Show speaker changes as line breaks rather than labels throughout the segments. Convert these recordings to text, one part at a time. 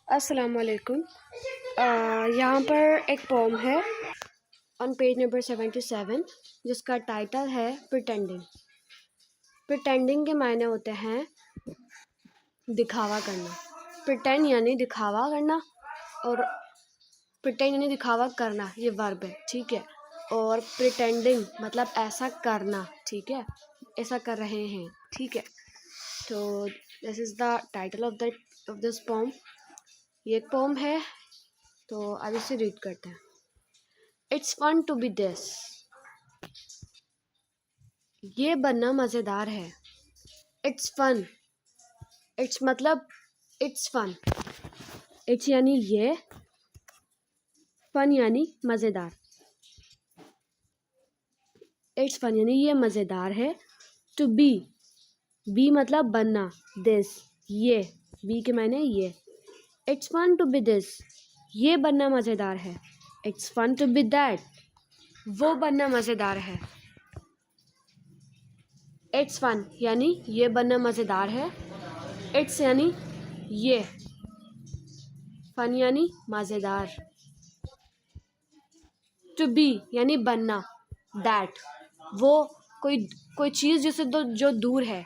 अस्सलामुअलैकुम। यहाँ पर एक पोम है ऑन पेज नंबर 77 जिसका टाइटल है प्रिटेंडिंग। प्रिटेंडिंग के मायने होते हैं दिखावा करना। प्रिटेंड यानी दिखावा करना और प्रिटेंड यानी दिखावा करना, ये वर्ब है, ठीक है। और प्रिटेंडिंग मतलब ऐसा करना, ठीक है, ऐसा कर रहे हैं, ठीक है। तो this is the title of this pome. ये एक पोम है, तो अब इसे रीड करते हैं। It's fun to be this. ये बनना मज़ेदार है। इट्स फन, इट्स मतलब इट्स फन। इट्स यानी ये, फन यानी मज़ेदार। इट्स फन यानी ये मज़ेदार है। टू बी मतलब बनना, दिस ये, बी के मायने ये। It's fun to be this, ये बनना मज़ेदार है। It's fun to be that, वो बनना मज़ेदार है। इट्स फन यानी ये बनना मज़ेदार है। इट्स यानी ये, फन यानी मज़ेदार। टू बी यानी बनना, दैट वो कोई चीज़ जिससे जो दूर है।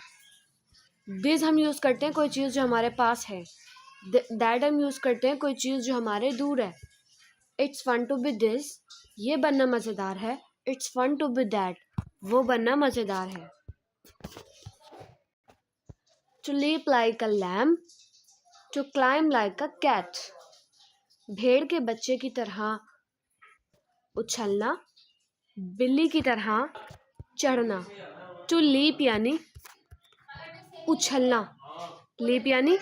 दिस हम यूज़ करते हैं कोई चीज़ जो हमारे पास है। दैट हम यूज़ करते हैं कोई चीज़ जो हमारे दूर है। It's fun to be this, ये बनना मज़ेदार है। It's fun to be that, वो बनना मज़ेदार है। To leap like a lamb, to climb like a cat. भेड़ के बच्चे की तरह उछलना, बिल्ली की तरह चढ़ना। टू लीप यानी उछलना, लीप यानी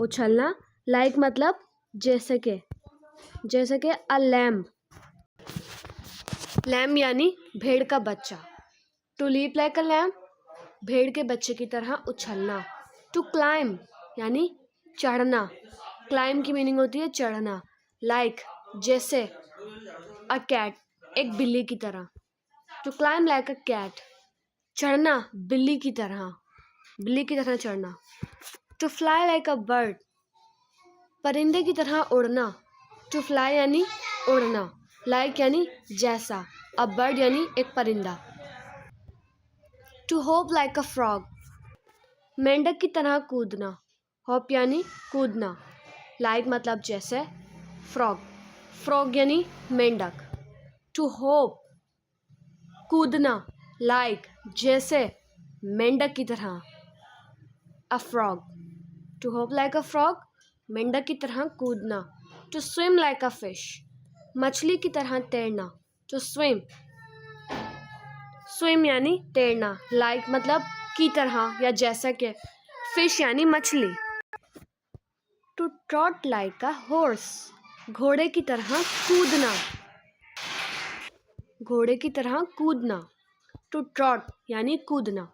उछलना। लाइक मतलब जैसे के अ लैम, लैम यानी भेड़ का बच्चा। To leap like a lamb, भेड़ के बच्चे की तरह उछलना। टू क्लाइम यानी चढ़ना, क्लाइम की मीनिंग होती है चढ़ना। लाइक जैसे, अ कैट एक बिल्ली की तरह। To climb like a cat, चढ़ना बिल्ली की तरह चढ़ना। To fly like a bird, परिंदे की तरह उड़ना। टू फ्लाई यानी उड़ना, लाइक यानी जैसा, अ बर्ड यानी एक परिंदा। To hop like a frog, मेंढक की तरह कूदना। होप यानी कूदना, लाइक मतलब जैसे, फ्रॉग यानी मेंढक। टू होप कूदना, लाइक जैसे, मेंढक की तरह, a frog. To hop like a frog, मेंढक की तरह कूदना। To swim like a fish, मछली की तरह तैरना। टू स्विम यानी तैरना, लाइक मतलब की तरह या जैसा के, फिश यानी मछली। To trot like a horse, घोड़े की तरह कूदना। टू ट्रॉट यानी कूदना,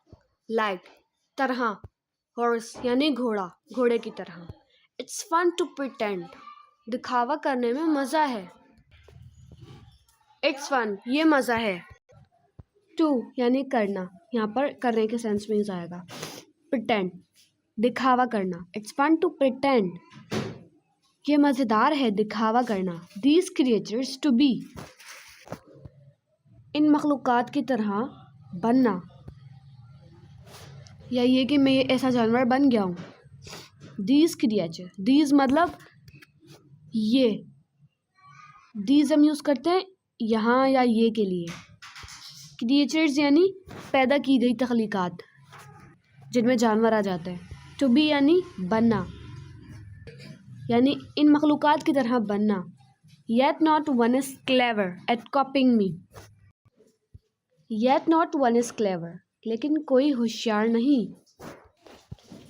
लाइक तरह, हॉर्स यानी घोड़े की तरह। इट्स फन टू प्रिटेंड, दिखावा करने में मज़ा है। इट्स फन ये मज़ा है। टू यानी करना, यहाँ पर करने के सेंस में यूज़ आएगा। प्रिटेंड दिखावा करना। इट्स फन टू प्रिटेंड, ये मज़ेदार है दिखावा करना। दीज क्रिएचर्स टू बी, इन मखलूक़ात की तरह बनना, या ये कि मैं ऐसा जानवर बन गया हूँ। दीज क्रिएचर, दीज मतलब ये, दीज हम यूज़ करते हैं यहाँ या ये के लिए। क्रिएचर्स यानी पैदा की गई तख्लीक़ात जिनमें जानवर आ जाते हैं। टू बी यानी बनना, यानी इन मखलूक़ात की तरह बनना। Yet not one is clever at copying me, yet not one is clever लेकिन कोई होशियार नहीं।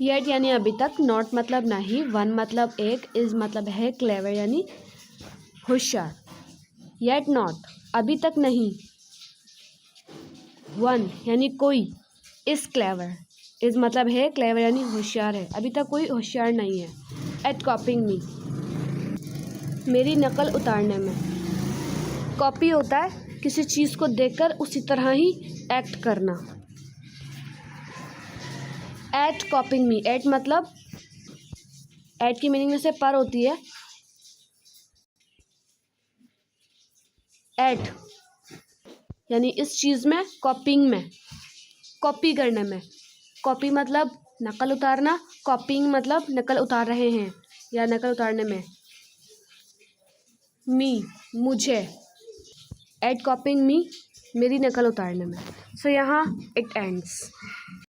येट यानी अभी तक, नॉट मतलब नहीं, वन मतलब एक, इज़ मतलब है, क्लेवर यानी होशियार। येट नॉट अभी तक नहीं, वन यानी कोई, इज़ क्लेवर इज़ मतलब है, क्लेवर यानी होशियार है, अभी तक कोई होशियार नहीं है। एट कॉपिंग मी मेरी नकल उतारने में। कॉपी होता है किसी चीज़ को देखकर उसी तरह ही एक्ट करना। एट कॉपिंग मी, एट मतलब एट की मीनिंग में से पर होती है। एट यानी इस चीज़ में, कॉपिंग में, कॉपी करने में। कॉपी मतलब नकल उतारना, कॉपिंग मतलब नकल उतार रहे हैं या नकल उतारने में। मी मुझे, एट कॉपिंग मी मेरी नकल उतारने में। सो यहाँ इट एंड्स।